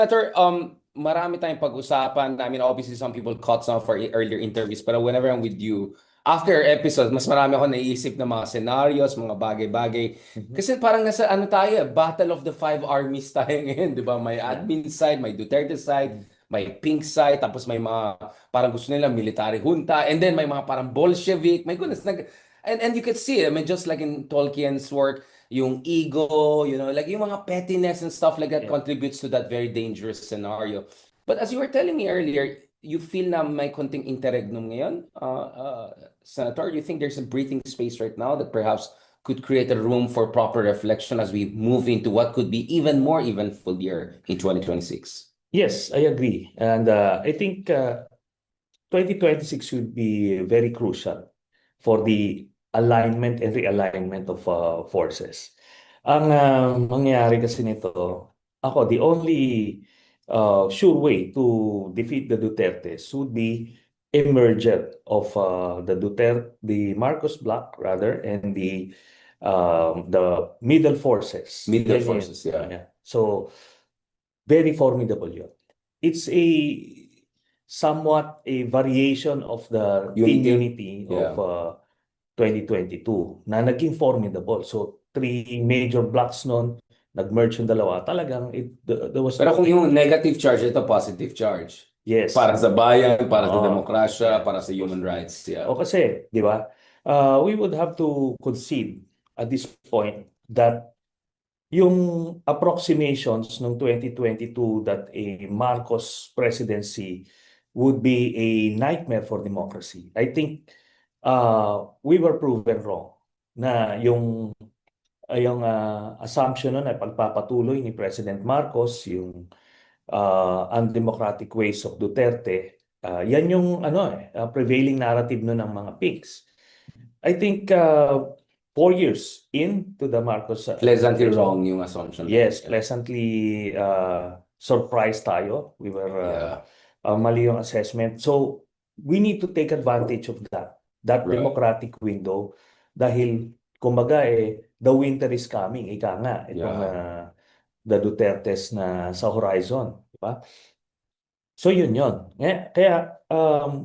Senator, marami tayong pag-usapan. I mean, obviously, some people caught some of our earlier interviews, but whenever I'm with you, after episode, mas marami ako naiisip na mga scenarios, mga bagay-bagay. Mhm. Kasi parang nasa ano tayo, Battle of the Five Armies tayo ngayon, di ba? May Yeah. admin side, may Duterte side, Mhm. may pink side, tapos may mga parang gusto nila military junta, and then may mga parang Bolshevik. My goodness, and you could see, I mean, just like in Tolkien's work, yung ego, like yung mga pettiness and stuff like that Yeah. contributes to that very dangerous scenario. But as you were telling me earlier, you feel na may konting interregnum ngayon, Senator? Do you think there's a breathing space right now that perhaps could create a room for proper reflection as we move into what could be even more eventful year in 2026? Yes, I agree. And I think 2026 would be very crucial for the alignment and realignment of forces. Ang mangyayari kasi nito, the only sure way to defeat the Dutertes would be a merger of the Marcos bloc rather, and the middle forces. Middle Yan yun. forces, yeah. Yeah. So, very formidable yun. It's somewhat a variation of the team Unity, unity of yeah. 2022 na naging formidable. So, three major blocks noon, nag-merge yung dalawa. Talagang there was Pero no... kung yung negative charge, ito positive charge. Yes. Para sa bayan, para sa Oo. demokrasya, Yeah, para sa of course. human rights, O yeah. kasi, di ba, we would have to concede at this point that yung approximations ng 2022 that a Marcos presidency would be a nightmare for democracy. I think we were proven wrong na yung assumption nun ay pagpapatuloy ni President Marcos yung undemocratic ways of Duterte. Yan yung prevailing narrative nun ng mga pigs. I think 4 years into the Marcos Pleasantly administration, wrong yung assumption na yun. yes, pleasantly surprised tayo. We were Yeah, mali yung assessment. So we need to take advantage of that right. democratic window dahil kumbaga the winter is coming. Ika nga itong Yeah. the Dutertes na sa horizon, di ba? So yun. Kaya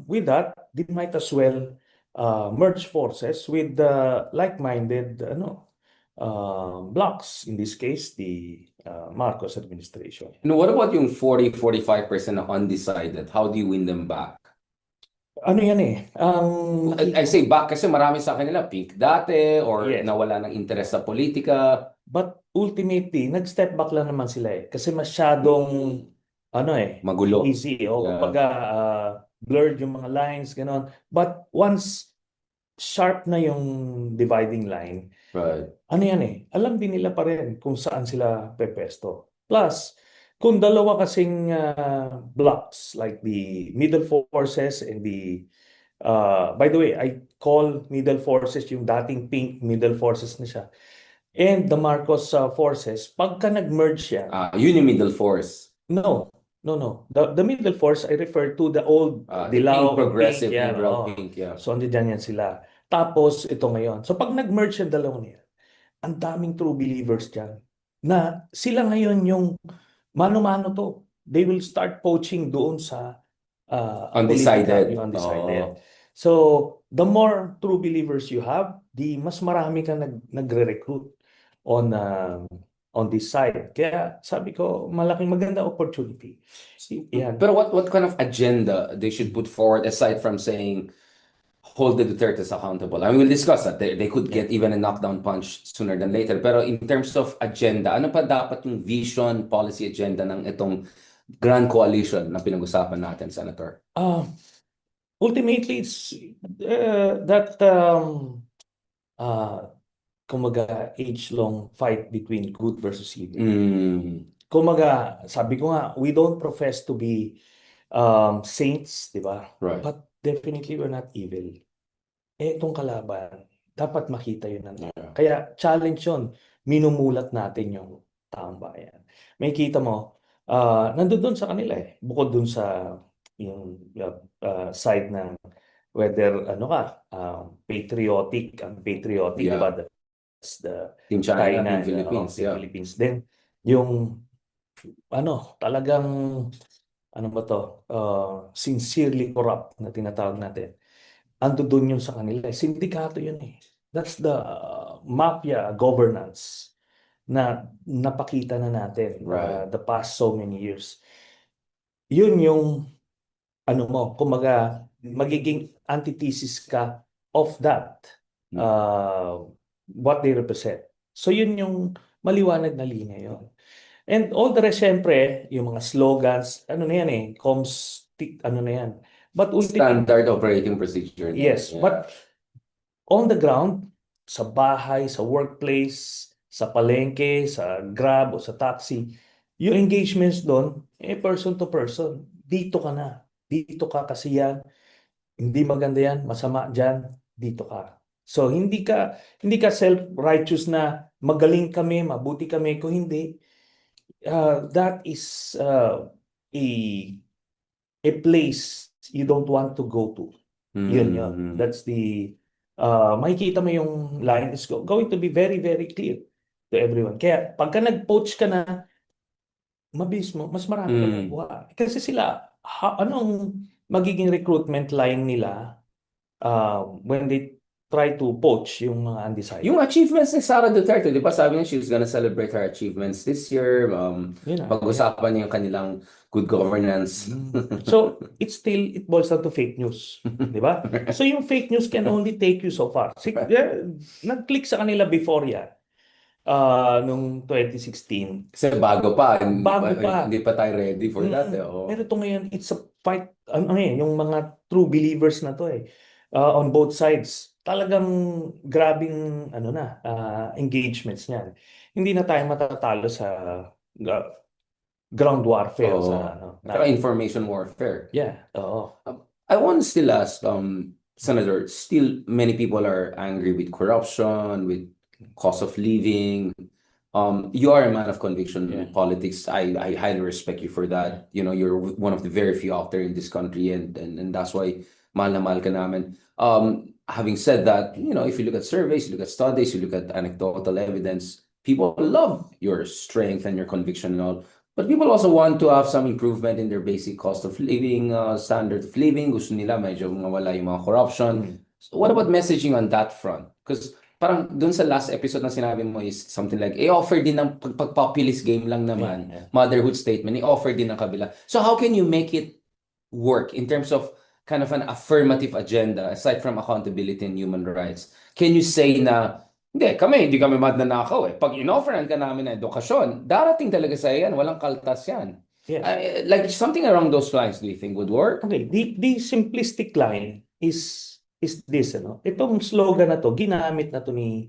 with that, they might as well merge forces with the like-minded blocks. In this case, the Marcos administration. What about yung 40-45% na undecided? How do you win them back? Ano yan ang I say back kasi marami sa kanila pink dati or yes. nawala ng interest sa politika. But ultimately, nag-step back lang naman sila kasi masyadong Magulo. easy. Yeah. Kumbaga, blurred yung mga lines, gano'n. But once sharp na yung dividing line, Right. alam din nila pa rin kung saan sila pepesto. Plus, kung dalawa kasing blocks like the middle forces and by the way, I call middle forces yung dating pink middle forces na siya. And the Marcos forces, pagka nag-merge yan, Yun yung middle force. no. The middle force, I refer to the old The dilaw, pink progressive, pink, yan. liberal pink, yeah. So, andiyan yan sila. Tapos, ito ngayon. So, pag nag-merge yung dalawang niya, ang daming true believers dyan na sila ngayon yung mano-mano to. They will start poaching doon sa Undecided. yung undecided. Oh. So, the more true believers you have, the mas marami kang nagre-recruit on this side. Kaya sabi ko, malaking maganda opportunity. Yan. Pero what kind of agenda they should put forward aside from saying hold the Dutertes accountable? I mean, we'll discuss that. They could get even a knockdown punch sooner than later. Pero in terms of agenda, ano pa dapat yung vision, policy agenda ng itong grand coalition na pinag-usapan natin, Senator? Ultimately, it's that kumaga age-long fight between good versus evil. Kumaga, sabi ko nga, we don't profess to be saints, di ba? Right. But definitely we're not evil. Itong kalaban, dapat makita yun. Yeah. Kaya challenge yun. Minumulat natin yung taong bayan. May kita mo, nandun dun sa kanila bukod dun sa yung side ng whether patriotic, di ba? Team China, China, Team Philippines, Team yeah. Philippines. Then, yung talagang, ano ba to, sincerely corrupt na tinatawag natin. Ando doon yun sa kanila. Sindikato yun eh. That's the mafia governance na napakita na natin Right. the past so many years. Yun yung kumbaga, magiging antithesis ka of that, uh, what they represent. So yun yung maliwanag na linya yun. And all the rest, syempre, yung mga slogans, ano na yan eh, ano na yan. But ultimately, Standard operating procedure na yan. yes, but on the ground, sa bahay, sa workplace, sa palengke, sa Grab o sa taxi, yung engagements doon, person to person. Dito ka na. Dito ka kasi yan. Hindi maganda yan, masama dyan, dito ka. So hindi ka self-righteous na magaling kami, mabuti kami. Kung hindi, that is a place you don't want to go to. Yun. Mhm. That's the makikita mo yung line is going to be very, very clear to everyone. Kaya pagka nag-poach ka na, mas marami ka Mm. nakuha. Kasi sila, anong magiging recruitment line nila when they try to poach yung mga undecided? Yung achievements ni Sara Duterte, di ba sabi niya she was gonna celebrate her achievements this year. Yun na. Pag-usapan niya yung kanilang good governance. So, it boils down to fake news. Di ba? So, yung fake news can only take you so far. Nag-click sa kanila before yan, nung 2016. Kasi bago pa, Bago pa. hindi pa tayo ready for that. Pero ito ngayon, it's a fight, yung mga true believers na to on both sides. Talagang grabing, engagements niyan. Hindi na tayo matatalo sa uh, ground warfare Oo. sa, Saka information warfare. Yeah, oo. I want to still ask, Senator, still many people are angry with corruption, with cost of living. You are a man of conviction in politics. I highly respect you for that. You know, you're one of the very few out there in this country, and that's why mahal na mahal ka namin. Having said that, you know, if you look at surveys, you look at studies, you look at anecdotal evidence, people love your strength and your conviction and all. But people also want to have some improvement in their basic cost of living, standard of living. Gusto nila medyo mawala yung mga corruption. So what about messaging on that front? Because parang dun sa last episode na sinabi mo is something like, offer din ng pag-populist game lang naman, motherhood statement, i-offer din ng kabila. So how can you make it work in terms of kind of an affirmative agenda aside from accountability and human rights? Can you say na, hindi kami magnanakaw eh. Pag in-offeran ka namin na edukasyon, darating talaga sa yan, walang kaltas yan. Yes. Like something around those lines, do you think would work? Okay, the simplistic line is this, Itong slogan na to, ginamit na to ni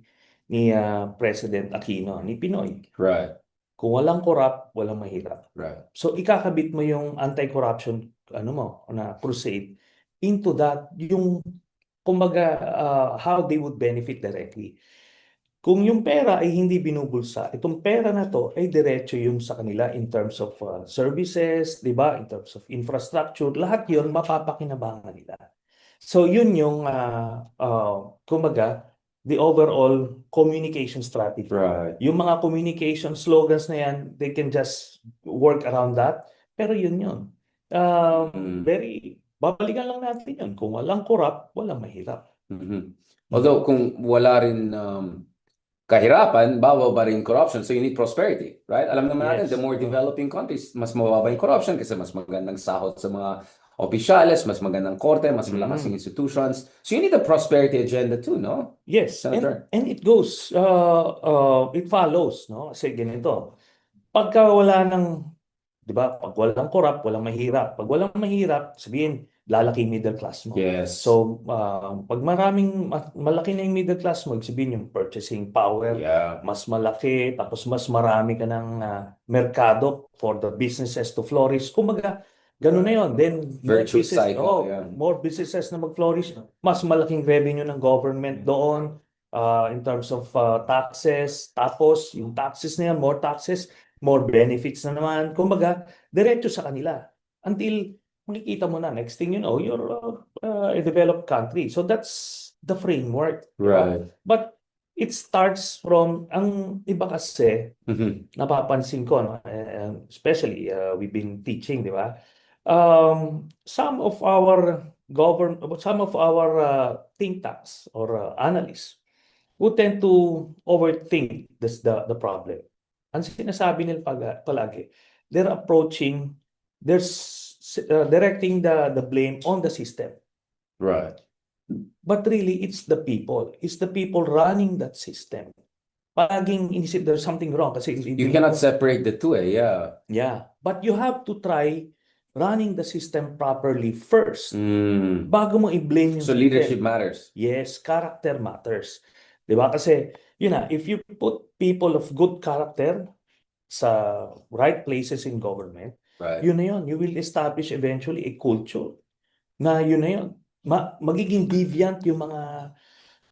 President Aquino, ni Pinoy. Right. Kung walang corrupt, walang mahirap. Right. So ikakabit mo yung anti-corruption na crusade into that, yung kumbaga how they would benefit directly. Kung yung pera ay hindi binubulsa, itong pera na to ay diretso yun sa kanila in terms of services, di ba? In terms of infrastructure, lahat yun mapapakinabangan nila. So yun yung kumbaga the overall communication strategy. Right. Yung mga communication slogans na yan, they can just work around that. Pero yun. Babalikan lang natin yun. Kung walang corrupt, walang mahirap. Although kung wala rin kahirapan, bababa rin corruption. So you need prosperity, right? Alam naman natin, the more developing countries, mas mababa yung corruption kasi mas magandang sahod sa mga opisyales, mas magandang korte, mas malakas yung institutions. So you need a prosperity agenda too, no? Yes, Senator. and it goes, it follows, no? Kasi ganito, pagka wala ng, di ba, pag walang corrupt, walang mahirap. Pag walang mahirap, sabihin, lalaki middle class mo. Yes. So, pag malaki na yung middle class mo, sabihin yung purchasing power, mas malaki, tapos mas marami ka ng merkado for the businesses to flourish. Kumbaga, ganun na yun. Then, virtuous cycle. More businesses na mag-flourish, mas malaking revenue ng government doon in terms of taxes. Tapos, yung taxes na yan, more taxes, more benefits na naman. Kumbaga, diretso sa kanila. Until makikita mo na, next thing you know, you're a developed country. So that's the framework. Right. But it starts from, ang iba kasi, Mhm. napapansin ko, no, especially we've been teaching, di ba? Some of our think tanks or analysts who tend to overthink the problem. Ang sinasabi nila palagi, they're approaching, directing the blame on the system. Right. But really, it's the people. It's the people running that system. Palaging inisip there's something wrong kasi You cannot separate the two, yeah. Yeah, but you have to try running the system properly first Mm. bago mo i-blame yung So system. leadership matters. Yes, character matters. 'Di ba? Kasi, if you put people of good character sa right places in government, Right. yun na yun. You will establish eventually a culture na yun na yun. Magiging deviant yung mga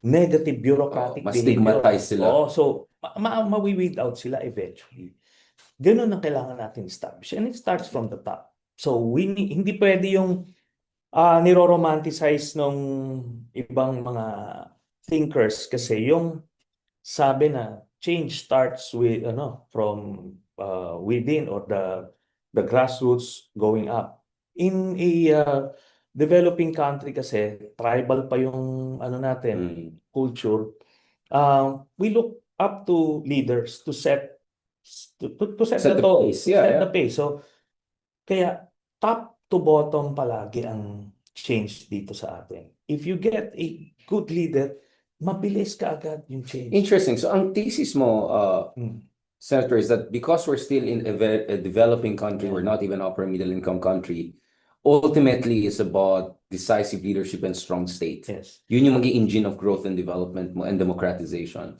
negative bureaucratic Mas behavior. stigmatize sila. So, mawi-weed out sila eventually. Ganun ang kailangan natin establish. And it starts from the top. So, hindi pwede yung niro-romanticize ng ibang mga thinkers kasi yung sabi na change starts with from within or the grassroots going up. In a developing country kasi tribal pa yung natin culture. We look up to leaders to set Set the tone, pace. to Yeah, set yeah. the pace. So kaya top to bottom palagi ang change dito sa atin. If you get a good leader, mabilis ka agad yung change. Interesting. So ang thesis mo, Senator, is that because we're still in a developing country, we're not even upper middle income country, ultimately it's about decisive leadership and strong state. Yes. Yun yung maging engine of growth and development mo and democratization.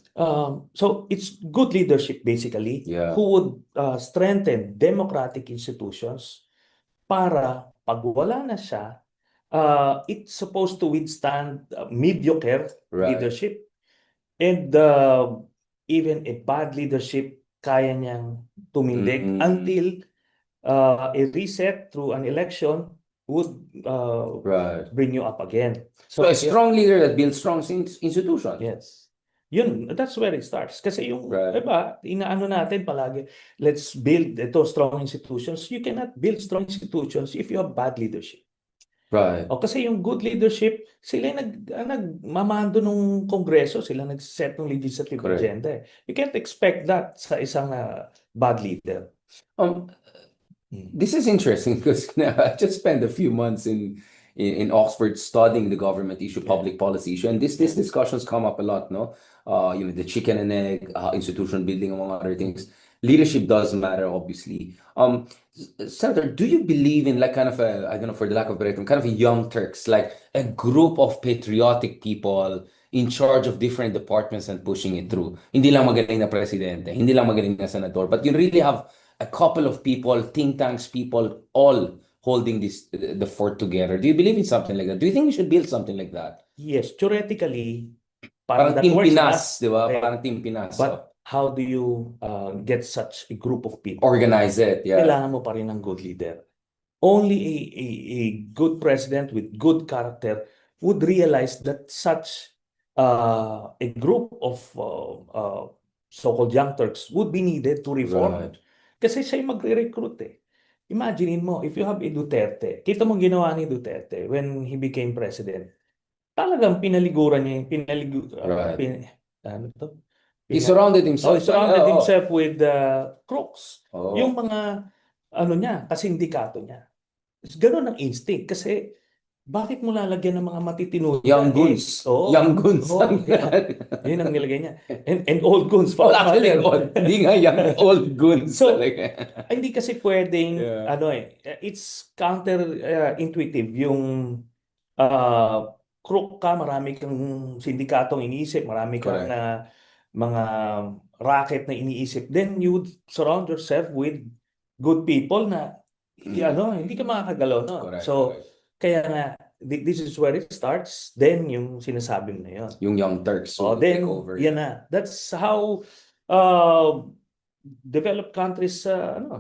So it's good leadership basically Yeah. who would strengthen democratic institutions para pag wala na siya, it's supposed to withstand mediocre Right. leadership and even a bad leadership kaya niyang tumindig until a reset through an election would Right. bring you up again. So a strong leader that builds strong institutions. Yes. That's where it starts. Kasi yung, Right. diba, inaano natin palagi, let's build strong institutions. You cannot build strong institutions if you have bad leadership. Right. O kasi yung good leadership, sila yung nagmamando ng kongreso, sila nag-set ng legislative Correct. agenda. You can't expect that sa isang bad leader. This is interesting because I just spent a few months in Oxford studying the government issue, public policy issue, and these discussions come up a lot, no? The chicken and egg, institution building, among other things. Leadership does matter, obviously. Senator, do you believe in like kind of a, I don't know, for the lack of a better term, kind of a young Turks, like a group of patriotic people in charge of different departments and pushing it through? Hindi lang magaling na presidente, hindi lang magaling na senador, but you really have a couple of people, think tanks people, all holding the fort together. Do you believe in something like that? Do you think we should build something like that? Yes, theoretically, Parang that Team works Pinas, di ba? Eh, Parang Team Pinas. But how do you get such a group of people? Organize it, yeah. Kailangan mo pa rin ng good leader. Only a good president with good character would realize that such a group of so-called young Turks would be needed to reform. Right. Kasi siya yung magre-recruit eh. Imaginein mo, if you have a Duterte, kita mo ginawa ni Duterte when he became president, talagang pinaliguran niya, Right. ano to? He surrounded himself. He surrounded himself with crooks. Oh. Yung mga, niya, kasindikato niya. Ganun ang instinct. Kasi, bakit mo lalagyan ng mga matitino? Young goons. Young goons. Yun ang nilagay niya. And old goons. Well, actually, hindi nga young, old goons. So, hindi kasi pwedeng, Yeah. it's counter-intuitive. Yung crook ka, marami kang sindikatong iniisip, marami kang mga racket na iniisip. Then you would surround yourself with good people na hindi ka makakagalaw, no? Kaya nga, this is where it starts. Then, yung sinasabi mo na yun. Yung Young Turks will then, take over. Yan na. That's how developed countries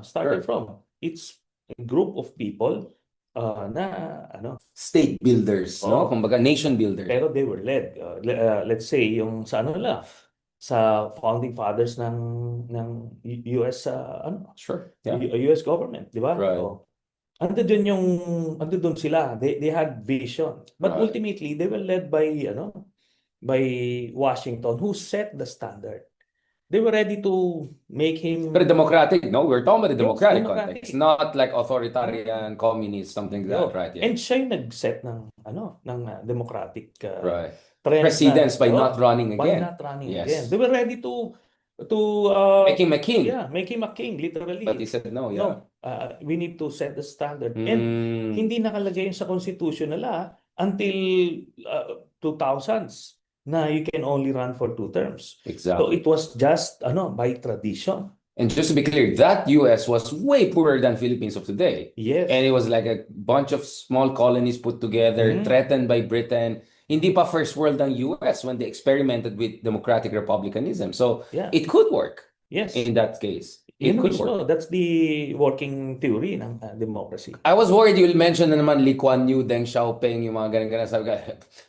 started from. It's a group of people na state builders, no? Kumbaga, nation builders. Pero they were led. Let's say, yung sa sa founding fathers ng US Sure. Yeah. US government, di ba? Right. Oh. Andun sila. They had vision. But Right. ultimately, they were led by Washington, who set the standard. They were ready to make him But democratic, no? We're talking about the yes, democratic democratic. context, not like authoritarian, communist, something like that, Yo. right? Yeah. And siya yung nag-set ng democratic Right. trend Precedence by oh, not running by again. not running Yes. again. They were ready to Make him a king. yeah, make him a king, literally. But he said no, yeah. No, we need to set the standard. And hindi nakalagay yun sa constitution nila until 2000s na you can only run for 2 terms. So Exactly. it was just by tradition. And just to be clear, that US was way poorer than Philippines of today. Yes. And it was like a bunch of small colonies put together, threatened by Britain. Hindi pa first world ang US when they experimented with democratic republicanism. So Yeah. it could work Yes. in that case. It Yun could work. mismo, that's the working theory ng democracy. I was worried you'll mention na naman Lee Kuan Yew, Deng Xiaoping, yung mga ganun-ganun. Sabi ko,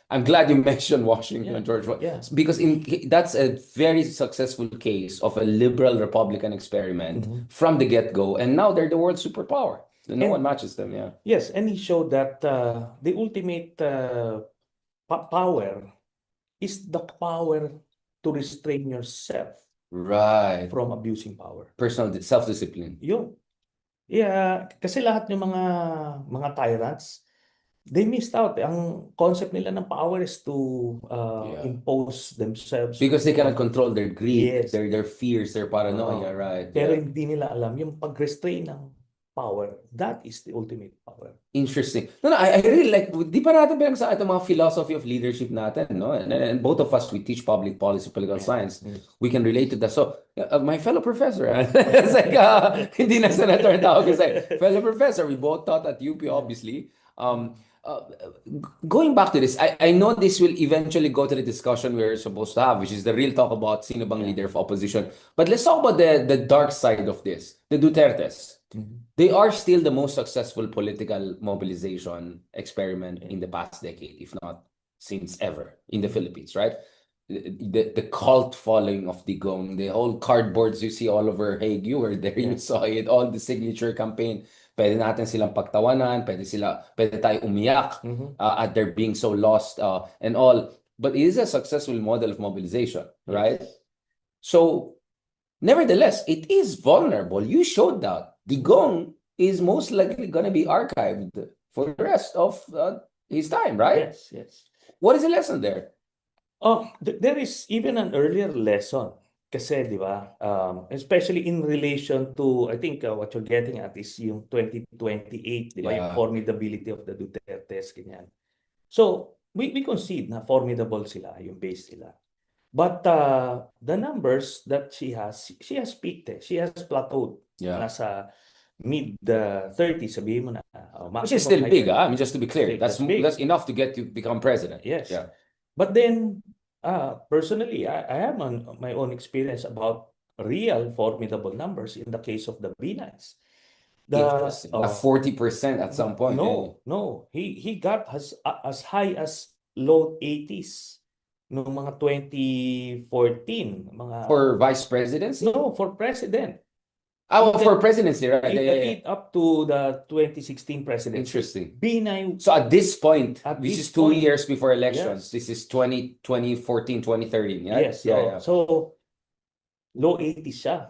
I'm glad you mentioned Washington, Yeah. George. Yeah. Because that's a very successful case of a liberal Republican experiment from the get-go. And now they're the world superpower. No one matches them, yeah. Yes, and he showed that the ultimate power is the power to restrain yourself Right. from abusing power. Personal self-discipline. Yun. Yeah, kasi lahat ng mga tyrants, they missed out. Ang concept nila ng power is to impose themselves. Because they cannot control their greed, Yes. their fears, their paranoia, right? Pero Yeah. hindi nila alam yung pag-restrain ng power. That is the ultimate power. Interesting. No, I really like, di pa natin pinag-usapan itong mga philosophy of leadership natin, no? And both of us, we teach public policy, political science. We can relate to that. So, my fellow professor, it's like, hindi na senator ang tawag kasi, fellow professor, we both taught at UP, obviously. Going back to this, I know this will eventually go to the discussion we're supposed to have, which is the real talk about sino bang leader of opposition. But let's talk about the dark side of this, the Dutertes. They are still the most successful political mobilization experiment in the past decade, if not since ever, in the Philippines, right? The cult following of Digong, the whole cardboards you see all over Hague, you were there, you saw it, all the signature campaign. Pwede natin silang pagtawanan, pwede tayo umiyak at their being so lost and all. But it is a successful model of mobilization, right? So, nevertheless, it is vulnerable. You showed that. Digong is most likely going to be archived for the rest of his time, right? Yes, yes. What is the lesson there? Oh, there is even an earlier lesson. Kasi, di ba, especially in relation to, I think what you're getting at is yung 2028, di ba, yung formidability of the Dutertes, ganyan. So, we concede na formidable sila, yung base nila. But the numbers that she has peaked eh. She has plateaued. Yeah. Nasa mid-30s, sabihin mo na. Which is still big, I mean, just to be clear. Big, That's big. enough to get you to become president. Yes. Yeah. But then, personally, I have my own experience about real formidable numbers in the case of the B9s. Interesting. 40% at some point. No. He got as high as low 80s noong mga 2014. For vice presidency? No, for president. For presidency, right? It up to the 2016 presidency. Interesting. B9. So at this point, which this is 2 point, years before elections, yes. This is 2014, 2013, yeah? Yes. So, low 80s siya.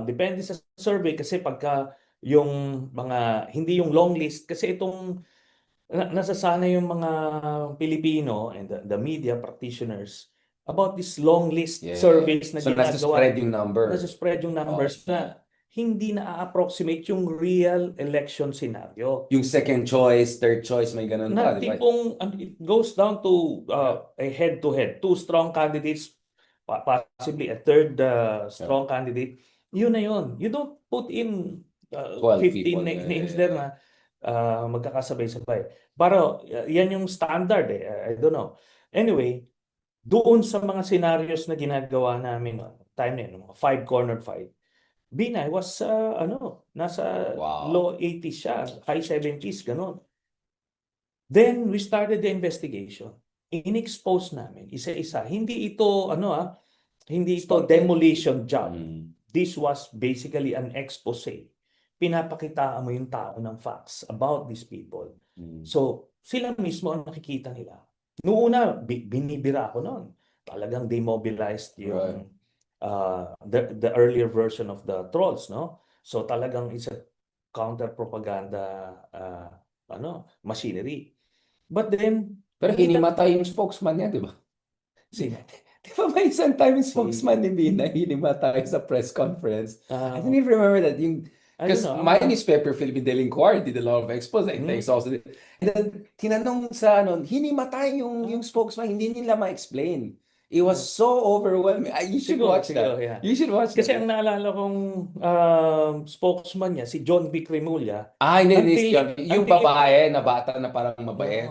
Depende sa survey kasi pagka yung mga, hindi yung long list, kasi itong nasasana yung mga Pilipino and the media practitioners about this long list surveys na ginagawa. So nasa-spread yung number. Nasa-spread yung numbers na hindi na-approximate yung real election scenario. Yung second choice, third choice, may ganun Na pa, di ba? tipong, it goes down to a head-to-head. 2 strong candidates, possibly a third strong candidate. Yun na yun. You don't put in 15 names there na magkakasabay-sabay. Pero yan yung standard eh. I don't know. Anyway, doon sa mga scenarios na ginagawa namin time na yun, mga 5-cornered fight, Binay was nasa low 80s siya, high 70s, ganun. Then we started the investigation. In-expose namin isa-isa. Hindi ito Hindi ito Spontaneous. demolition job. Mm. This was basically an expose. Pinapakitaan mo yung tao ng facts about these people. Mm. So, sila mismo ang nakikita nila. Noong una, binibira ako noon. Talagang demobilized yung the earlier version of the trolls, no? So talagang it's a counter-propaganda machinery. But then, Pero nakita hinimatay yung spokesman niya, di ba? sino? Di ba may isang time yung Si- spokesman ni Bina hinimatay sa press conference? I Ah, don't even remember that. Yung, I don't because know. my newspaper, Philippine Daily Inquirer, did a lot of expose. I think also. And then, tinanong sa hinimatay yung spokesman, hindi nila ma-explain. It was so overwhelming. You should Siguro, watch that. yeah. You should watch Kasi that. ang naalala kong spokesman niya, si John V. Cremulya, Hindi, until- yung until- babae na bata na parang mabait.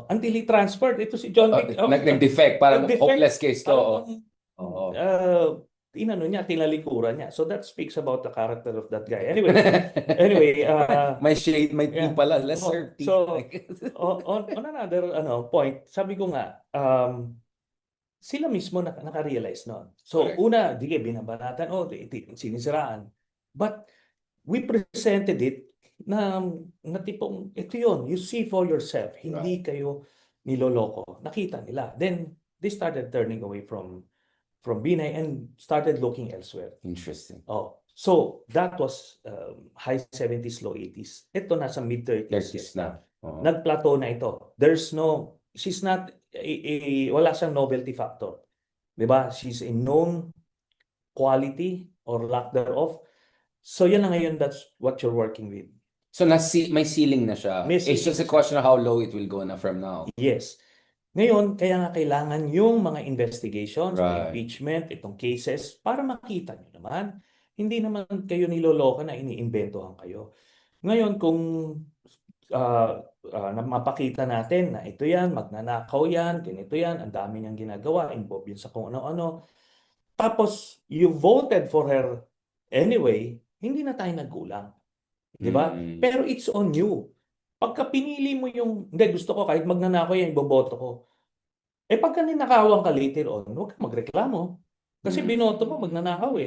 until he transferred, ito si John Vic. Nag-defect, parang Nag-defect. hopeless case to. Parang, inano niya, tinalikuran niya. So that speaks about the character of that guy. Anyway, May shade, may tea yeah. pala. Let's serve tea. So, on another point, sabi ko nga, sila mismo naka-realize noon. So, Correct. una, dige, binabanatan, sinisiraan. But we presented it na tipong, ito yun, you see for yourself, hindi kayo niloloko. Nakita nila. Then, they started turning away from Binay and started looking elsewhere. Interesting. So, that was high 70s, low 80s. Ito nasa mid 30s na. Nag-plateau na ito. She's not, wala siyang novelty factor. Diba? She's a known quality or lack thereof. So, yan na ngayon, that's what you're working with. So, may ceiling na siya. May It's just a ceiling question of how low it will go na from now. Yes. Ngayon, kaya nga kailangan yung mga investigations, Right. impeachment, itong cases, para makita nyo naman. Hindi naman kayo niloloka na iniimbentohan kayo. Ngayon, kung mapakita natin na ito yan, magnanakaw yan, ganito yan, ang dami niyang ginagawa, involved yun sa kung ano-ano. Tapos, you voted for her anyway, hindi na tayo nagkulang. Diba? Pero it's on you. Pagka pinili mo yung, hindi, gusto ko kahit magnanakaw yan, iboboto ko. Pagka ninakawan ka later on, huwag kang magreklamo. Kasi binoto mo, magnanakaw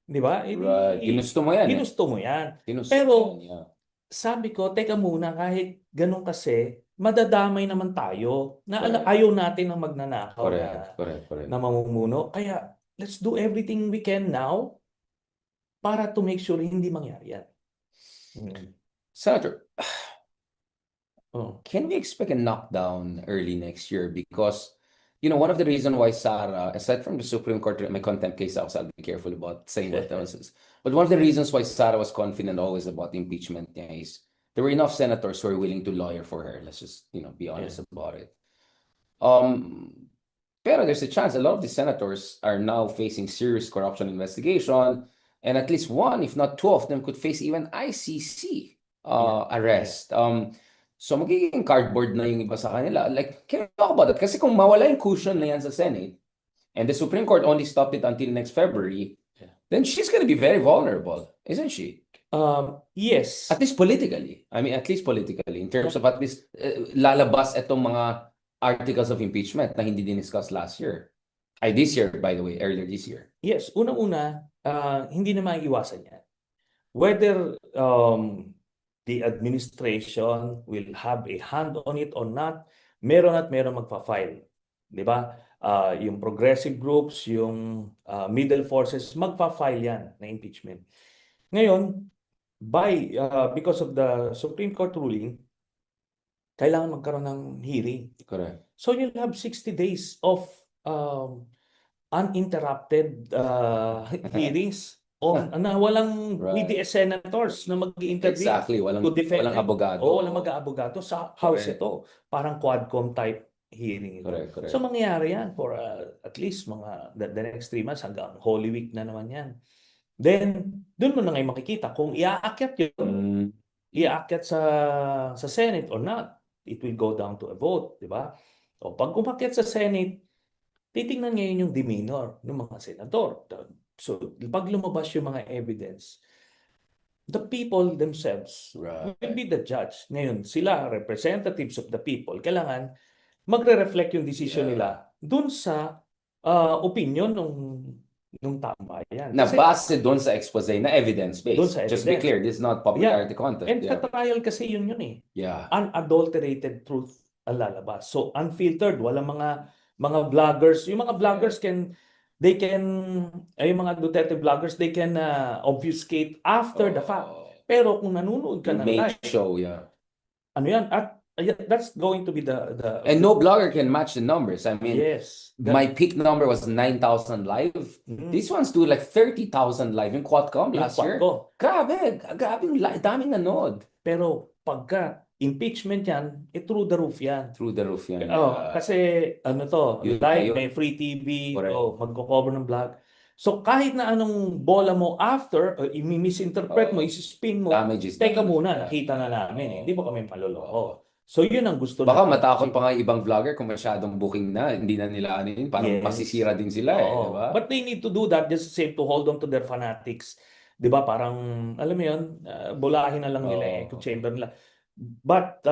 Di ba? Right. Ginusto mo yan. Ginusto mo yan. Ginusto Pero, mo yan, yeah. Sabi ko, teka muna, kahit ganun kasi, madadamay naman tayo na Correct. ayaw natin ng magnanakaw Correct. na mamumuno. Kaya, let's do everything we can now para to make sure hindi mangyari yan. Senator, can we expect a knockdown early next year? Because, one of the reasons why Sara, aside from the Supreme Court, my contempt case, so I'll be careful about saying what that was. But one of the reasons why Sara was confident always about impeachment is there were enough senators who were willing to lawyer for her. Let's just, be honest about it. Pero there's a chance a lot of the senators are now facing serious corruption investigation, and at least one, if not two of them, could face even ICC arrest. So magiging cardboard na yung iba sa kanila. Like, can we talk about that? Kasi kung mawala yung cushion na yan sa Senate, and the Supreme Court only stopped it until next February, then she's going to be very vulnerable, isn't she? Yes. At least politically. I mean, at least politically, in terms of at least lalabas itong mga articles of impeachment na hindi din-discuss last year. This year, by the way, earlier this year. Yes. Una-una, hindi na maiiwasan yan. Whether the administration will have a hand on it or not, meron at meron magpa-file. Di ba? Yung progressive groups, yung middle forces, magpa-file yan na impeachment. Ngayon, because of the Supreme Court ruling, kailangan magkaroon ng hearing. Correct. So you'll have 60 days of uninterrupted hearings na walang PDS senators na mag-i-intervene. Exactly. Walang abogado. Walang mag-aabogado. Sa House ito. Parang Quadcom type hearing ito. Correct. So mangyayari yan for at least the next 3 months hanggang Holy Week na naman yan. Then, doon mo na ngayon makikita kung iaakyat yun, iaakyat sa Senate or not. It will go down to a vote, di ba? O pag umakyat sa Senate, titingnan ngayon yung demeanor ng mga senador. So, pag lumabas yung mga evidence, the people themselves will be the judge. Ngayon, sila, representatives of the people, kailangan magre-reflect yung decision nila dun sa opinion nung taong bayan. Na Kasi base doon sa expose na doon evidence-based. sa Just be evidence. clear, this is not Yeah. popularity contest. And Yeah. sa trial kasi yun eh. Yeah. Unadulterated truth ang lalabas. So unfiltered, walang mga vloggers. Yung mga vloggers yung mga Duterte vloggers, they can obfuscate after the fact. Pero kung nanonood ka You ng make live, show, yeah. ano yan? At that's going to be the And no blogger can match the numbers. I mean, yes. my peak number was 9,000 live. These ones do like 30,000 live in Quadcom Yung last year. Quadcom. Grabe yung daming nanood. Pero pagka impeachment yan, through the roof yan. Through the roof yan. Kasi ano to, Yun, live, yun. may free TV, Correct. magko-cover ng vlog. So kahit na anong bola mo after, i-misinterpret mo, isi-spin mo, Damage is teka damage. muna, Yeah. nakita na namin Hindi mo kami maloloko. So yun ang gusto Baka natin. matakot pa nga yung ibang vlogger kung masyadong booking na, hindi na nila ano yun, parang Yes. masisira din sila Oo. diba? But they need to do that just same to hold on to their fanatics. 'Di ba? Parang alam mo 'yun, bulahin na lang nila echo chamber nila. But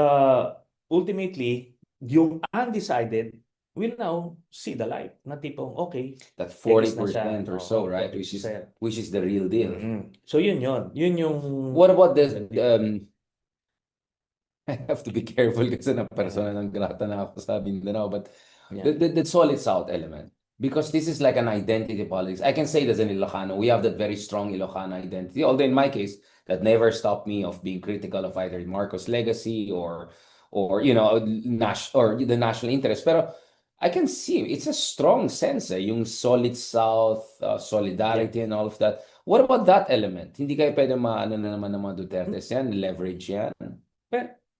ultimately, yung undecided will now see the light na tipong okay, That X na siya. 40% or so, right? 40%. Which is the real deal. So yun yung What about the I have to be careful kasi na persona ng grata na ako sa Mindanao, but the solid South element, because this is like an identity politics. I can say that as an Ilocano, we have that very strong Ilocano identity, although in my case, that never stopped me of being critical of either Marcos' legacy or you know, or the national interest. Pero I can see it's a strong sense, yung solid South, solidarity and all of that. What about that element? Hindi kayo pwede maano na naman ng mga Dutertes yan, leverage yan.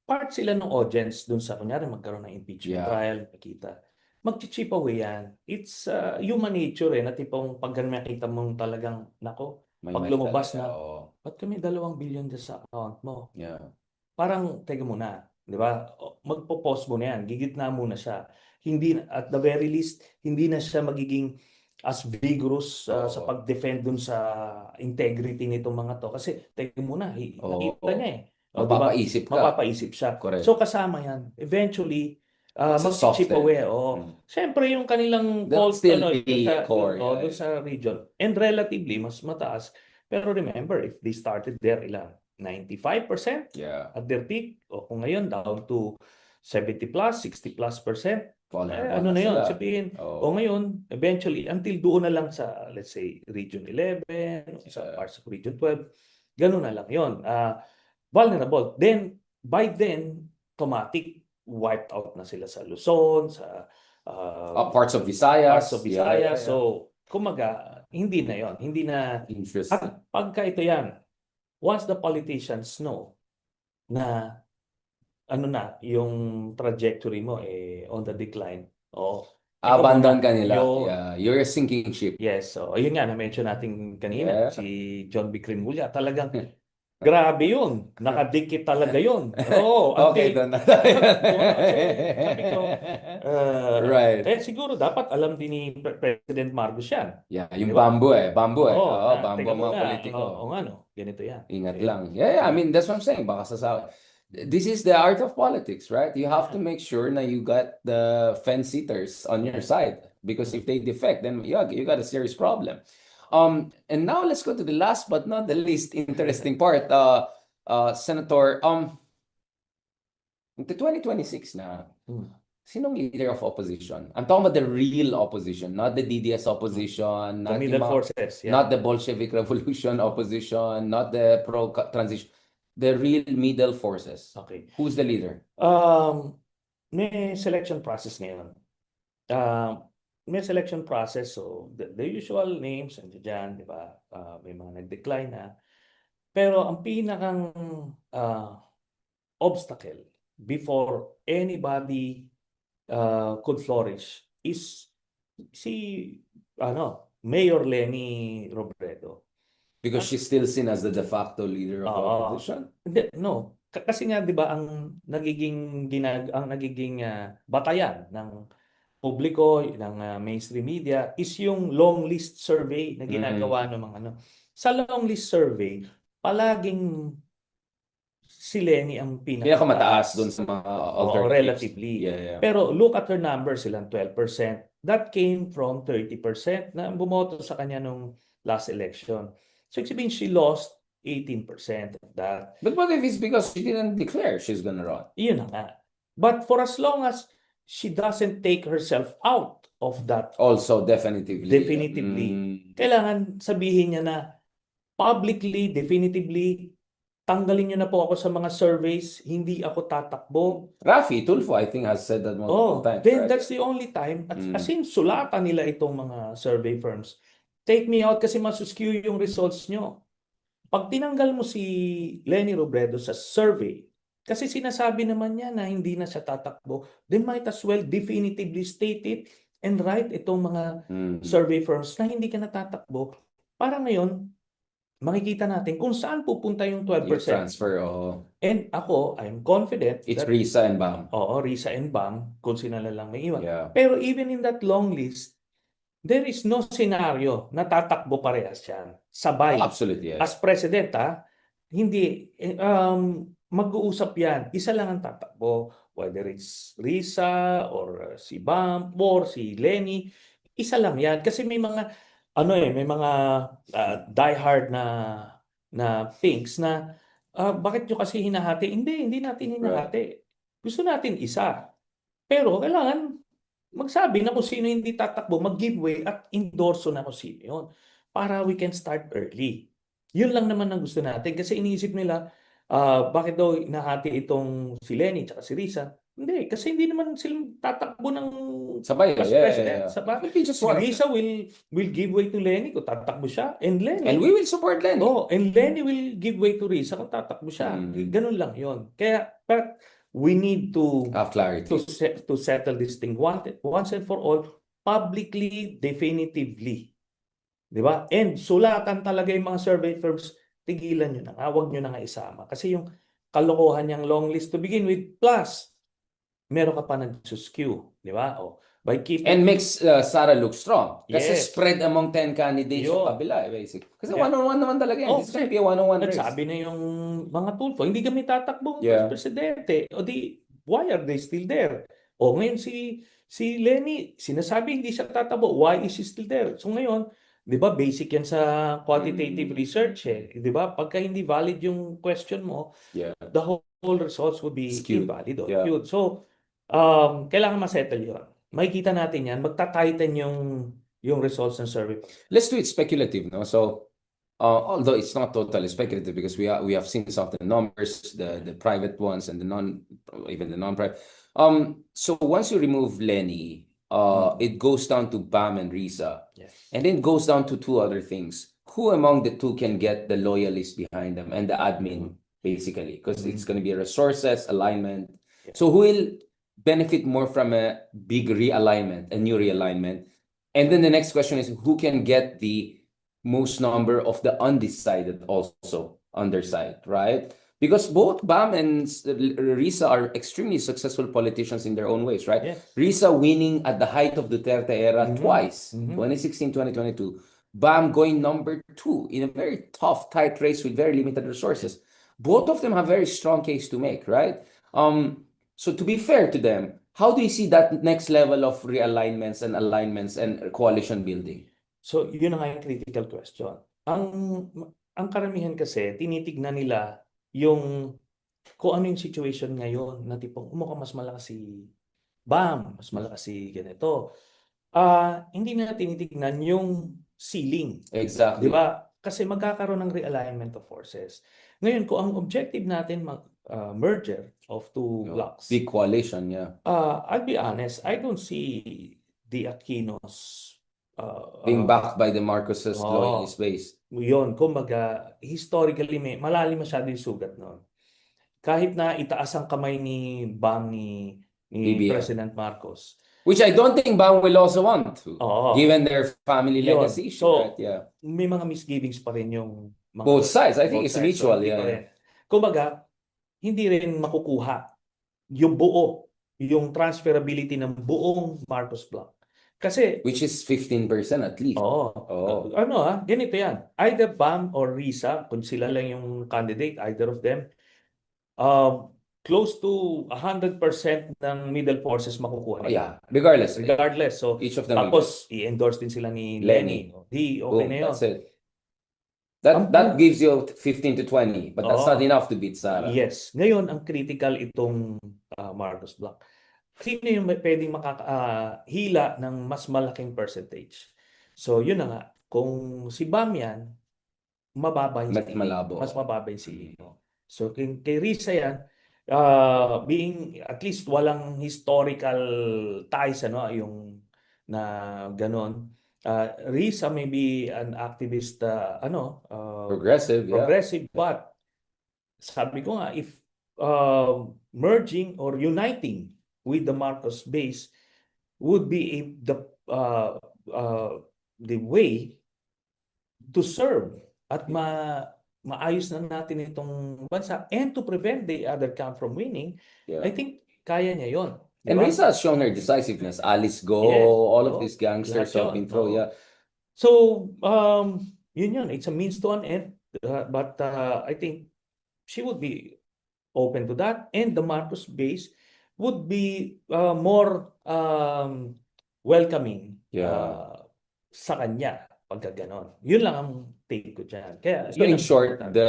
Part sila ng audience dun sa kunyari magkaroon ng impeachment trial, nakita. Mag-chip away yan. It's human nature na tipong pag makita mong talagang, nako, pag lumabas na, ba't kami 2 billion dyan sa account mo? Yeah. Parang, teka muna, di ba? Magpo-pause mo na yan, gigitna muna siya. Hindi, at the very least, hindi na siya magiging as vigorous sa pag-defend dun sa integrity nitong mga to. Kasi, teka muna, nakita niya Mapapaisip ka. Mapapaisip siya. Correct. So kasama yan. Eventually, mag-chip soften. away. Siyempre yung kanilang They'll fault still be core, doon sa region. And relatively, mas mataas. Pero remember, if they started there, 95% at their peak, o kung ngayon down to 70 plus, 60 plus percent, ano na yun? Sabihin, ngayon, eventually, until doon na lang sa, let's say, Region 11, sa parts of Region 12, ganun na lang yun. Vulnerable. Then, by then, automatic, wiped out na sila sa Luzon, sa parts of Visayas. Yeah. So, kumaga, hindi na yon. Hindi na. At pagka ito yan, once the politicians know na ano na, yung trajectory mo on the decline, abandon ka nila. You're a sinking ship. Yes. So, ayun nga, na-mention natin kanina, si John B. Crimulya, talagang grabe yun. Nakadikit talaga yun. Okay, doon na tayo. Sabi ko, right. Siguro dapat alam din ni President Marcos yan. Yeah, yung bamboo Bamboo teka ang mga muna, politiko. Ganito yan. Ingat lang. Yeah, I mean, that's what I'm saying. Baka this is the art of politics, right? You have to make sure na you got the fence-sitters on your side. Because if they defect, then you got a serious problem. And now let's go to the last but not the least interesting part. Senator, the 2026 na, sinong leader of opposition? I'm talking about the real opposition, not the DDS opposition, The middle forces. not the Bolshevik Revolution opposition, not the pro-transition, the real middle forces. Okay. Who's the leader? May selection process ngayon. May selection process, so the usual names nandiyan, di ba? May mga nag-decline na. Pero ang pinakang obstacle before anybody could flourish is si Mayor Leni Robredo. Because she's still seen as the de facto leader of the opposition? No. Kasi nga 'di ba ang nagiging batayan ng publiko, ng mainstream media is yung long list survey na ginagawa ng mga Sa long list survey, palaging si Lenny ang Pinakamataas doon pinakamataas. sa mga Oo, alternatives. relatively. Yeah, yeah. Pero look at her numbers, silang 12%. That came from 30% na bumoto sa kanya nung last election. So, ibig sabihin, she lost 18% of that. But what if it's because she didn't declare she's gonna run? Yun na nga. But for as long as she doesn't take herself out of that Also, definitively. definitively, kailangan sabihin niya na publicly, definitively, tanggalin niyo na po ako sa mga surveys, hindi ako tatakbo. Rafi Tulfo, I think, has said that multiple times, Then right? that's the only time, as Mm. in, sulatan nila itong mga survey firms. Take me out kasi masuskew yung results nyo. Pag tinanggal mo si Lenny Robredo sa survey, kasi sinasabi naman niya na hindi na siya tatakbo, then might as well definitively state it and write itong mga survey firms na hindi ka natatakbo. Para ngayon, makikita natin kung saan pupunta yung Your 12%. transfer, oh, And ako, I'm confident it's that, Risa and Bam. Risa and Bam, kung sino na lang may iwan. Yeah. Pero even in that long list, there is no scenario na tatakbo parehas yan. Sabay. Absolutely, yeah. As president, hindi, mag-uusap yan. Isa lang ang tatakbo. Whether it's Risa or si Bam or si Lenny, isa lang yan. Kasi may mga, may mga diehard na things na, bakit nyo kasi hinahati? Hindi natin hinahati. Gusto natin isa. Pero kailangan magsabi na kung sino hindi tatakbo, mag-giveaway at endorso na kung sino yun. Para we can start early. Yun lang naman ang gusto natin. Kasi iniisip nila, bakit daw nahati itong si Lenny at si Risa? Hindi, kasi hindi naman sila tatakbo ng Sabay, as yeah, president. yeah. Sabay. It will be just Si one. Risa will give way to Lenny kung tatakbo siya. And And we will support Lenny. and Lenny will give way to Risa kung tatakbo siya. Ganun lang yun. Kaya, but we need to Have clarity. to settle this thing once and for all, publicly, definitively. Di ba? And sulatan talaga yung mga survey firms, tigilan nyo na nga, huwag nyo na nga isama. Kasi yung kalokohan niyang long list to begin with, plus, meron ka pa nagsuskew. Di ba? By keeping... And makes Sara look strong. Kasi Yes. spread among 10 candidates Yun. sa kabila, basically. Kasi Yeah. one-on-one naman talaga yan. This is gonna be a one-on-one race. Nagsabi na yung mga Tulfo, hindi kami tatakbo Yeah. presidente. O di, why are they still there? O ngayon si Lenny, sinasabi hindi siya tatakbo. Why is he still there? So ngayon, di ba, basic yan sa quantitative research eh. Di ba? Pagka hindi valid yung question mo, Yeah. the whole results would be Skewed. invalid or Yeah. skewed. So, kailangan masettle yun. Makikita natin yan. Magta-tighten yung results ng survey. Let's do it speculative, no? So, although it's not totally speculative because we have seen some of the numbers, the private ones and even the non-private. So once you remove Lenny, it goes down to Bam and Risa, Yes. and then goes down to two other things. Who among the two can get the loyalists behind them and the admin, basically, because it's going to be resources, alignment. Yeah. So who will benefit more from a big realignment, a new realignment? And then the next question is who can get the most number of the undecided also on their side, right? Because both Bam and Risa are extremely successful politicians in their own ways, right? Yes. Risa winning at the height of Duterte era twice, 2016, 2022. Bam going number 2 in a very tough, tight race with very limited resources. Both of them have very strong case to make, right? So to be fair to them, how do you see that next level of realignments and alignments and coalition building? So, yun ang nga yung critical question. Ang karamihan kasi, tinitignan nila yung kung ano yung situation ngayon na tipong mukhang mas malakas si Bam, mas malakas si ganito. Hindi na tinitignan yung ceiling. Exactly. Di ba? Kasi magkakaroon ng realignment of forces. Ngayon, kung ang objective natin merger of two blocks, Big coalition, yeah. I'll be honest, I don't see the Aquinos Being backed by the Marcoses loyalist base. Yun, kumbaga, historically, malalim masyado yung sugat noon. Kahit na itaas ang kamay ni Bam ni BBM. President Marcos. Which I don't think Bam will also want to, given their family Yun. legacy. So, right? Yeah. may mga misgivings pa rin yung mga, Both sides. I think both it's sides. mutual. So, hindi Yeah. pa rin. Kumbaga, hindi rin makukuha yung buo, yung transferability ng buong Marcos block. Kasi, Which is 15% at least. ganito yan. Either Bam or Risa, kung sila lang yung candidate, either of them, close to 100% ng middle forces makukuha Oh, nila. yeah, regardless, Regardless. So, each of them will get. tapos, i-endorse din sila ni Lenny. Lenny. Di, okay Boom, na yun. that's it. Ang That gives you 15 to 20, but that's not Oo. enough to beat Sara. Yes. Ngayon, ang critical itong Marcos Blanc. Sino yung pwedeng makakahila ng mas malaking percentage? So, yun na nga. Kung si Bam yan, mababa yung Mas ceiling. malabo. Mas mababa yung ceiling mo. So, kay Risa yan, being at least walang historical ties, ano, yung na ganon. Risa may be an activist, Progressive, yeah. progressive, but sabi ko nga, if merging or uniting with the Marcos base would be the way to serve at maayos na natin itong bansa and to prevent the other camp from winning, I Yeah. think kaya niya yon. And Risa has shown her decisiveness. Alice Go, Yes. all of Oo. these gangsters Lahat who have been yun. thrown, Oo. yeah. So, yun. It's a means to an end. But I think she would be open to that. And the Marcos base would be more welcoming Yeah. sa kanya pagka ganon. Yun lang ang take ko dyan. Kaya, So yun in ang short, importante.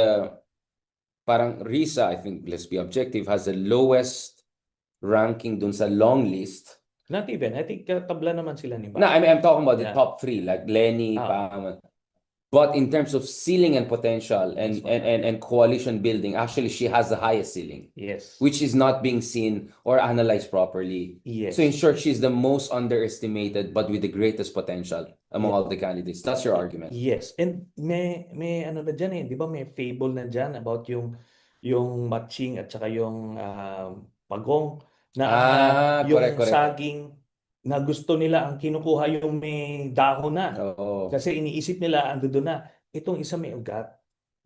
parang Risa, I think, let's be objective, has the lowest ranking dun sa long list. Not even. I think tabla naman sila ni Bam. No, I mean, I'm talking about the Yeah. top three, like Lenny, Pam. But in terms of ceiling and potential Yes, and coalition building, actually, she has the highest ceiling, Yes. which is not being seen or analyzed properly. Yes. So in short, she's the most underestimated, but with the greatest potential among Yeah. all the candidates. That's your argument. Yes. And may ano na dyan eh, di ba may fable na dyan about yung matching at saka yung pagong na yung Correct. saging na gusto nila ang kinukuha yung may dahon na. Oo. Kasi iniisip nila ando doon na itong isa may ugat.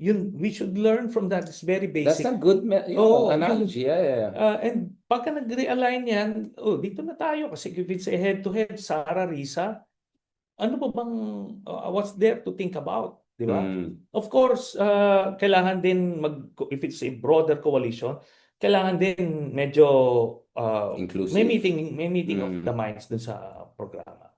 Yun, we should learn from that. It's very That's basic. a good analogy. Yeah. And pagka nag-realign yan, dito na tayo kasi if it's a head-to-head, Sara, Risa, ano ba bang what's there to think about, di ba? Of course, kailangan din if it's a broader coalition, kailangan din medyo Inclusive. may meeting of the minds dun sa programa.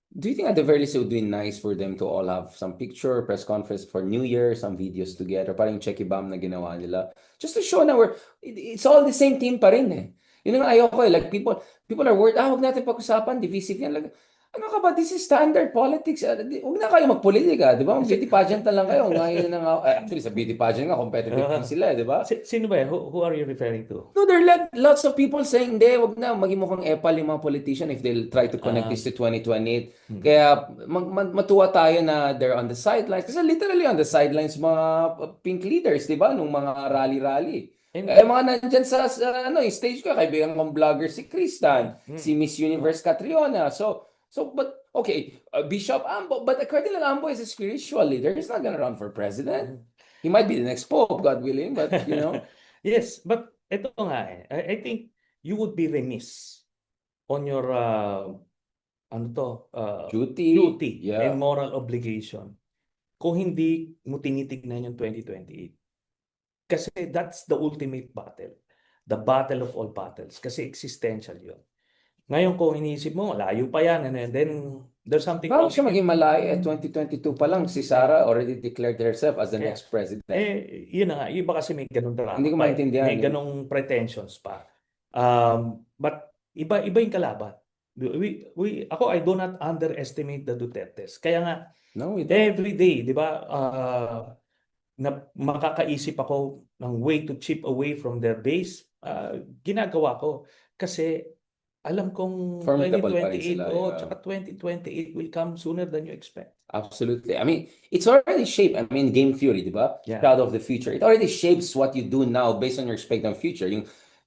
Do you think at the very least it would be nice for them to all have some picture, press conference for New Year, some videos together, parang checky bam na ginawa nila, just to show na it's all the same team pa rin eh. Yun ang ayaw ko eh. Like people are worried, huwag natin pag-usapan, divisive yan. Like, ano ka ba? This is standard politics. Huwag na kayo magpolitika, di ba? Mag-beauty pageant na lang kayo. Ngayon actually, sa beauty pageant nga, competitive din sila, di ba? Sino ba? Who are you referring to? No, there are lots of people saying, hindi, wag na, maging mukhang epal yung mga politician if they'll try to connect this to 2028. Kaya matuwa tayo na they're on the sidelines. Kasi literally on the sidelines, mga pink leaders, di ba? Nung mga rally-rally. Mga nandyan sa stage ko, kaibigan kong vlogger si Kristan, si Miss Universe Catriona. But okay, Bishop Ambo, but Cardinal Ambo is a spiritual leader. He's not gonna run for president. He might be the next pope, God willing, but you know. Yes, but ito nga eh. I think you would be remiss on your duty Yeah. and moral obligation kung hindi mo tinitignan yung 2028. Kasi that's the ultimate battle. The battle of all battles. Kasi existential yun. Ngayon kung iniisip mo, layo pa yan, and then there's something Bakit siya maging malayo? 2022 pa lang, si Sara already declared herself as the next president. Yun na nga. Iba kasi may ganun drama. Hindi ko maintindihan. May ganung pretensions pa. But iba yung kalaban. I do not underestimate the Dutertes. Kaya nga, No, every day, di ba, na makakaisip ako ng way to chip away from their base, ginagawa ko. Kasi alam kong formidable pa rin 2028 sila. tsaka 2028 will come sooner than you expect. Absolutely. I mean, it's already shaped. I mean, game theory, di ba? Yeah. Shadow of the future. It already shapes what you do now based on your expected future.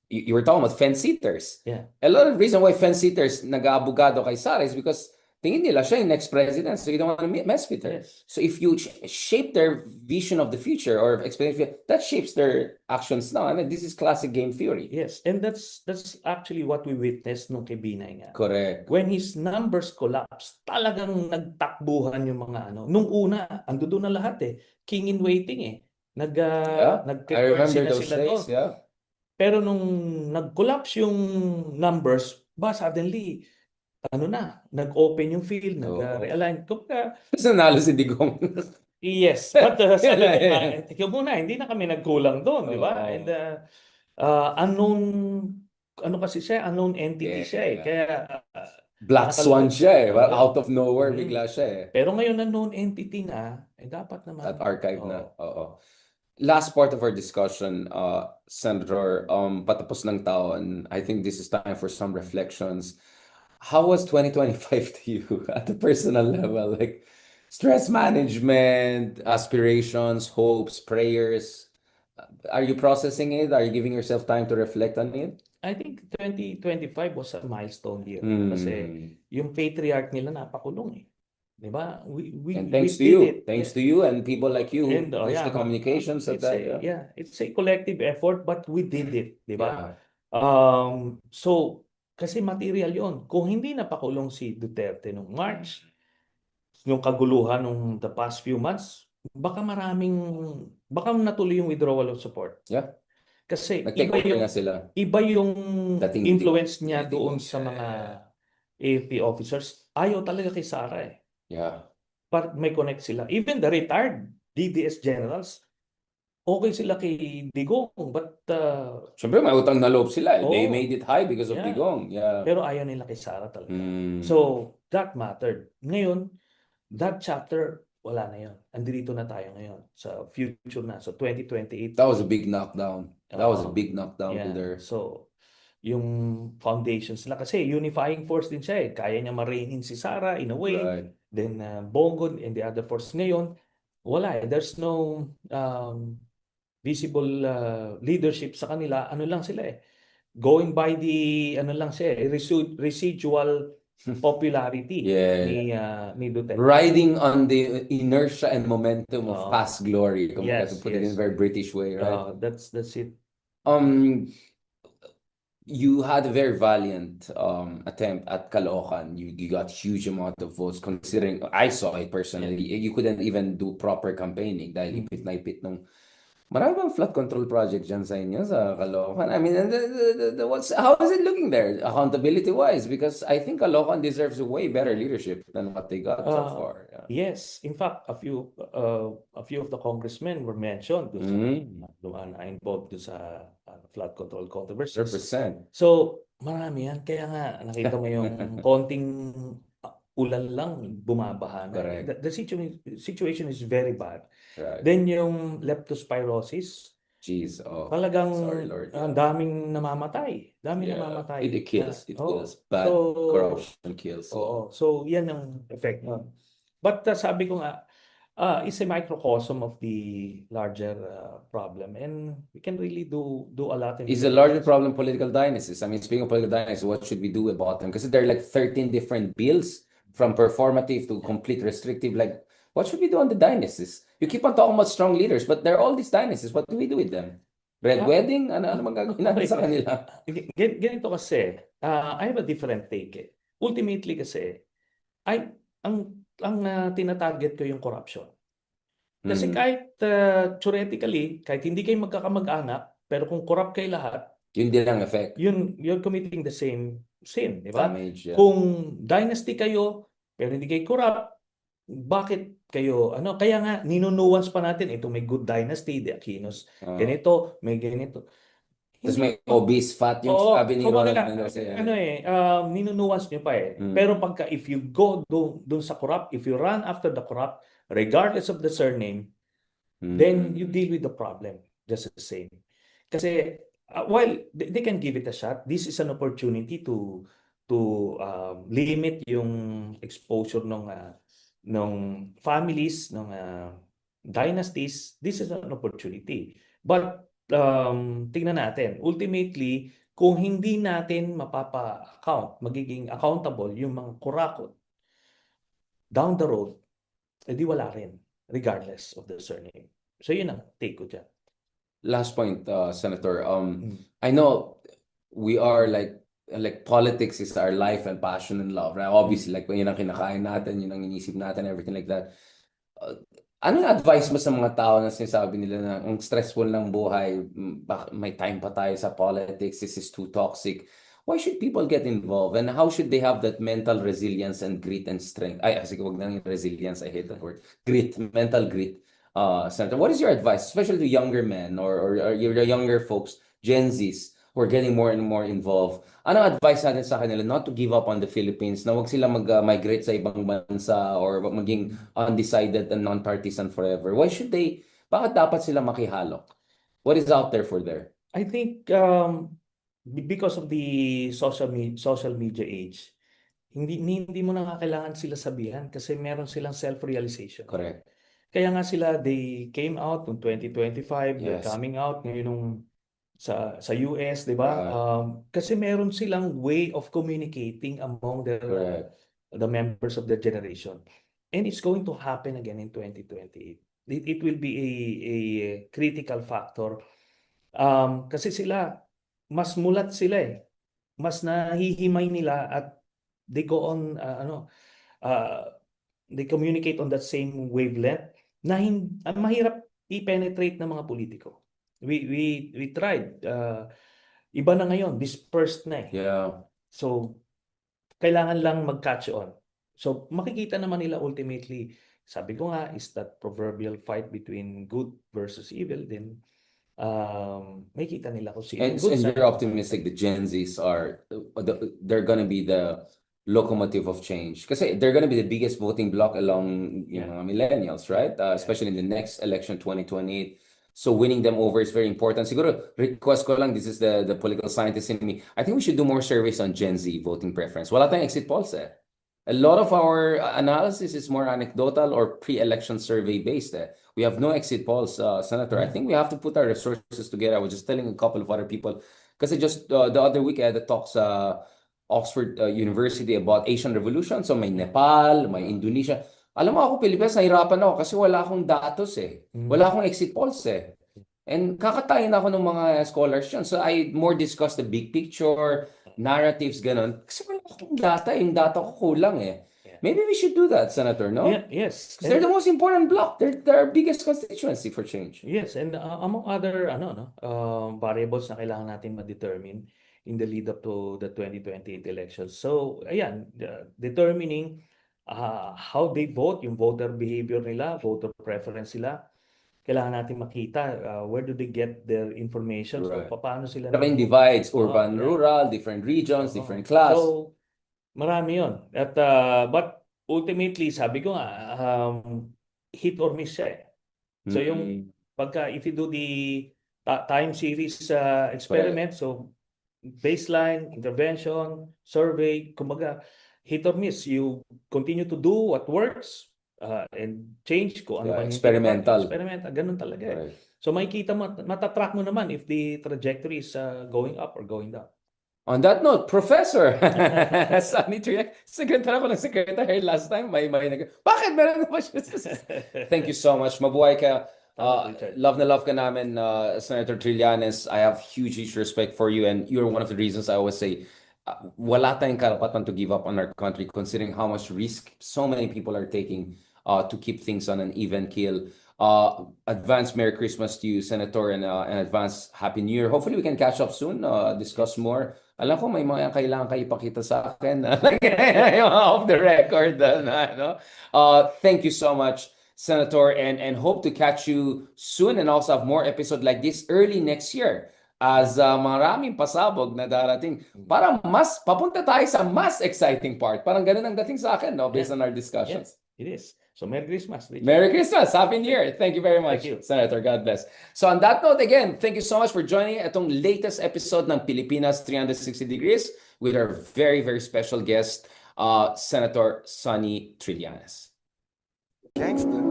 You were talking about fence-sitters. Yeah. A lot of reason why fence-sitters nag-aabogado kay Sara is because tingin nila siya yung next president, so you don't want to mess with her. Yes. So if you shape their vision of the future or expectation, that shapes their actions now. I mean, this is classic game theory. Yes, and that's actually what we witnessed nung kay Binay nga. Correct. When his numbers collapsed, talagang nagtakbuhan yung mga ano. Nung una, ando doon na lahat eh. King in waiting eh. Yeah, I nag-courtesy remember na those sila days. doon. Yeah. Pero nung nag-collapse yung numbers, suddenly, nag-open yung field, Oo. nag-realign. Kumbaga, Tapos nanalo si Digong. yes, but Yun sabi na ko nga, yun. ikaw muna, hindi na kami nagkulang doon, di ba? And Oo. unknown, kasi siya, unknown entity siya eh. Yeah. Kaya Black Swan nakakalungkot. siya eh. Well, Oo. out of nowhere, Mm. bigla siya eh. Pero ngayon na known entity na, dapat At naman, archive na. oh, Oo. Last part of our discussion, Senator, patapos ng taon, I think this is time for some reflections. How was 2025 to you at the personal level? Like stress management, aspirations, hopes, prayers. Are you processing it? Are you giving yourself time to reflect on it? I think 2025 was a milestone year. Kasi Hmm. yung patriarch nila napakulong eh. Di ba? And We thanks to did you. it. Thanks to you and people like you And who push yeah, the communications of that. Yeah. it's a collective effort but we did it, di ba? Yeah. So kasi material 'yon. Kung hindi napakulong si Duterte nung March, yung kaguluhan nung the past few months, baka natuloy yung withdrawal of support. Yeah. Kasi Nag-take over na sila. iba yung Dating influence niya Digong. doon sa mga AFP officers. Ayaw talaga kay Sara eh. Yeah. But may connect sila. Even the retired DDS generals, okay sila kay Digong. But, Siyempre, may utang na loob sila. They oh, made it high because of yeah. Digong. Yeah. Pero ayaw nila kay Sara talaga. Mm. So, that mattered. Ngayon, that chapter, wala na yun. Andito na tayo ngayon sa future na. So, 2028. That was a big knockdown. That was a big knockdown to Yeah. their... So, yung foundations nila. Kasi unifying force din siya eh. Kaya niya ma-rein in si Sara in a way. Right. Then, Bongo and the other force. Ngayon, wala eh. There's no visible leadership sa kanila. Ano lang sila eh. Going by the, lang siya eh, residual popularity ni Duterte. Riding on the inertia and momentum of past glory, Yes, to put it in a very British way, right? That's it. You had a very valiant attempt at Caloocan. You got huge amount of votes considering I saw it personally. You couldn't even do proper campaigning dahil ipit na ipit nung marami bang flood control project dyan sa inyo sa Caloocan? I mean, how is it looking there accountability-wise? Because I think Caloocan deserves a way better leadership than what they got so far. Yeah. Yes, in fact, a few of the congressmen were mentioned na involved sa flood control controversies. 100%. So, marami yan. Kaya nga, nakita mo yung konting ulan lang, bumabaha na. Correct. The situation is very bad. Right. Then yung leptospirosis, Jeez, talagang sorry, Lord. ang daming namamatay. Namamatay. It kills. It kills. Bad corruption kills. So, yan ang effect nun. But sabi ko nga, it's a microcosm of the larger problem, and we can really do a lot. Is a larger problem political dynasties? I mean, speaking of political dynasties, what should we do about them? Because there are like 13 different bills, from performative to complete restrictive. Like, what should we do on the dynasties? You keep on talking about strong leaders, but there are all these dynasties. What do we do with them? Red wedding? Ano magagawin natin sa kanila? Ganito kasi, I have a different take eh. Ultimately kasi, ang tinatarget ko yung corruption. Kasi kahit theoretically, kahit hindi kayo magkakamag-anak, pero kung corrupt kayo lahat, yun din ang effect. You're committing the same sin, di ba? Damage, yeah. Kung dynasty kayo, pero hindi kayo corrupt, bakit kayo, kaya nga, ninunuance pa natin, ito may good dynasty, the Aquinos, ganito, may ganito. Tapos may obese fat yung sabi ni Ronald Mendoza. Ninunuance nyo pa eh. Pero pagka, if you go dun sa corrupt, if you run after the corrupt, regardless of the surname, then you deal with the problem just the same. Kasi, while they can give it a shot, this is an opportunity to limit yung exposure ng families, ng dynasties. This is an opportunity. But tingnan natin, ultimately, kung hindi natin magiging accountable yung mga kurakot down the road, edi wala rin, regardless of the surname. So yun ang take ko dyan. Last point, Senator. I know we are like politics is our life and passion and love, right? Obviously, like yun ang kinakain natin, yun ang inisip natin, everything like that. Ano yung advice mo sa mga tao na sinasabi nila na ang stressful ng buhay, may time pa tayo sa politics, this is too toxic. Why should people get involved? And how should they have that mental resilience and grit and strength? Ay, sige, wag na yung resilience. I hate that word. Grit, mental grit. Senator, what is your advice, especially to younger men or your younger folks, Gen Zs, who are getting more and more involved? Ano advice natin sa kanila not to give up on the Philippines, na wag sila mag-migrate sa ibang bansa or maging undecided and non-partisan forever? Bakit dapat sila makihalo? What is out there for there? I think because of the social media age, hindi mo na kailangan sila sabihan kasi meron silang self-realization. Correct. Kaya nga sila, they came out noong 2025, they're Yes. coming out ngayon nung sa US, di ba? Right. Kasi meron silang way of communicating among Correct. the members of their generation. And it's going to happen again in 2028. It will be a critical factor. Kasi sila, mas mulat sila eh. Mas nahihimay nila at they go on, they communicate on that same wavelength na mahirap i-penetrate ng mga politiko. We tried. Iba na ngayon, dispersed na eh. Yeah. So, kailangan lang mag-catch on. So, makikita naman nila ultimately, sabi ko nga, is that proverbial fight between good versus evil, then makikita nila kung sino And good side. you're optimistic the Gen Zs they're gonna be the locomotive of change. Kasi they're gonna be the biggest voting bloc along millennials, right? Especially in the next election, 2028. So winning them over is very important. Siguro, request ko lang, this is the political scientist in me. I think we should do more surveys on Gen Z voting preference. Wala tayong exit polls eh. A lot of our analysis is more anecdotal or pre-election survey based eh. We have no exit polls, Senator. I think we have to put our resources together. I was just telling a couple of other people, kasi just the other week I had a talk sa Oxford University about Asian Revolution. So may Nepal, may Indonesia. Alam mo ako, Pilipinas, nahirapan ako kasi wala akong datos eh. Wala akong exit polls eh. And kakatayin ako ng mga scholars yun. So I more discuss the big picture, narratives, ganun. Kasi wala akong data. Yung data ko kulang eh. Maybe we should do that, Senator, no? Yes. Because they're the most important bloc. They're our biggest constituency for change. Yes, and among other variables na kailangan natin ma-determine in the lead up to the 2028 elections. So, ayan, determining how they vote, yung voter behavior nila, voter preference nila. Kailangan natin makita where do they get their information. Right. So, paano sila Saka yung divides, urban, rural, different regions, different class. So, marami yun. At, but ultimately, sabi ko nga, hit or miss siya eh. So, yung if you do the time series experiment, so baseline, intervention, survey, kumbaga, hit or miss. You continue to do what works and change ko ano man yung experimental. Ganun talaga eh. Right. So makikita mo, matatrack mo naman if the trajectory is going up or going down. On that note, Professor Sonny Trillanes, secretary ako ng secretary last time. Bakit meron naman siya? Thank you so much. Mabuhay ka. Love na love ka namin, Senator Trillanes. I have huge respect for you, and you're one of the reasons I always say wala tayong karapatan to give up on our country, considering how much risk so many people are taking to keep things on an even keel. Advance Merry Christmas to you, Senator, and advance Happy New Year. Hopefully we can catch up soon, discuss more. Alam ko may mga kailangan kayo ipakita sa akin off the record. Thank you so much, Senator, and hope to catch you soon and also have more episodes like this early next year as maraming pasabog na darating. Parang mas papunta tayo sa mas exciting part. Parang ganun ang dating sa akin, no, based on our discussions. Yes, it is. So Merry Christmas, Richard. Merry Christmas. Happy New Year. Thank you very much, Thank you. Senator. God bless. So on that note, again, thank you so much for joining itong latest episode ng Pilipinas 360 Degrees with our very, very special guest, Senator Sonny Trillanes. Gangster,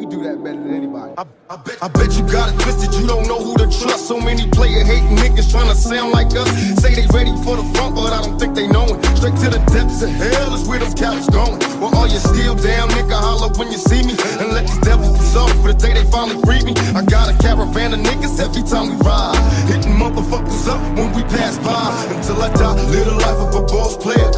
we do that better than anybody. I bet you got it twisted, you don't know who to trust. So many player hating niggas trying to sound like us. Say they ready for the front, but I don't think they know it. Straight to the depths of hell is where them cowards going. Well, all you still down, nigga, holler when you see me. And let these devils be sorry for the day they finally free me. I got a caravan of niggas every time we ride. Hitting motherfuckers up when we pass by. Until I die, live the life of a boss player.